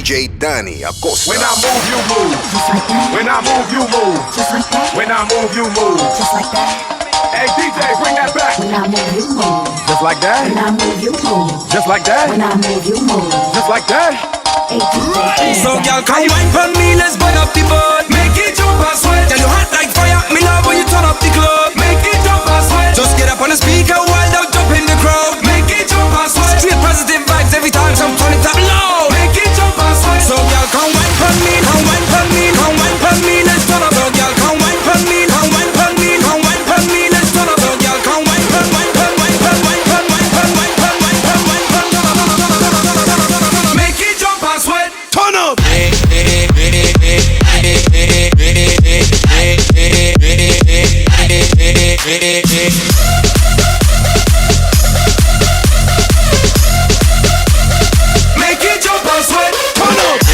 DJ Dani Acosta. When I move, you move. Just like that. When I move, you move. Just like that. When I move, you move. Just like that. Hey DJ, bring that back. When I move, you move. Just like that. When I move, you move. Just like that. When I move, you move. Just like that. Hey DJ, So girl, come wine for me, let's burn up the boat. Make it jump and sweat. Girl, you hot like fire. Me love when you turn up the club. Make it jump and sweat. Just get up on the speaker, wild out, jump in the crowd. Make it jump and sweat. Straight positive vibes every time, some turn it up low. Make it jump and sweat. So girl, come wine for me, come wine for me, come wine for me, let's turn up. So girl, come wine for me, come wine for me, come wine for me, let's turn up. So girl, come wine for wine for wine for wine for wine for wine for wine for wine for wine. Make it jump and sweat. Turn up. Make it jump and sweat. Turn up.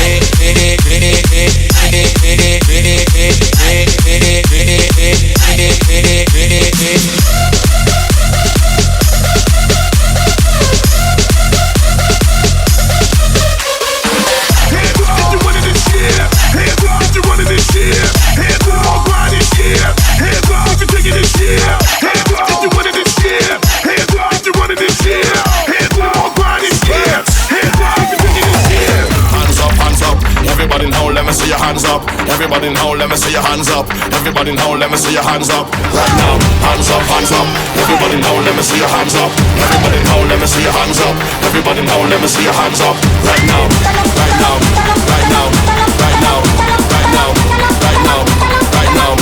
Everybody now, let me see your hands up. Everybody now, let me see your hands up. Right now, hands up, hands up. Everybody now, let me see your hands up. Everybody now, let me see your hands up. Everybody now, let me see your hands up. Right now, right now, right now, right now, right now, right now, right now,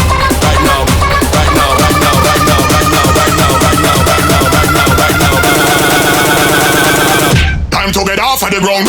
right now, right now, right now, right now, right now, right now, right now, right now, right now, right now, right now. Time to get off of the ground.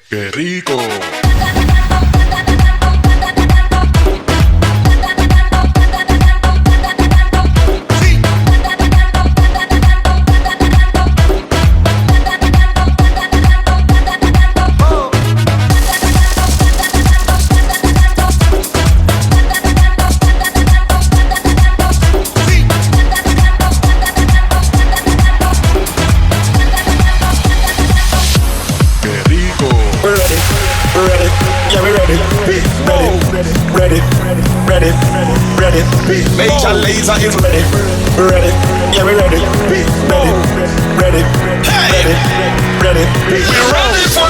Qué rico. Major laser is ready, ready, yeah we ready, ready, ready, hey, ready, ready. We ready for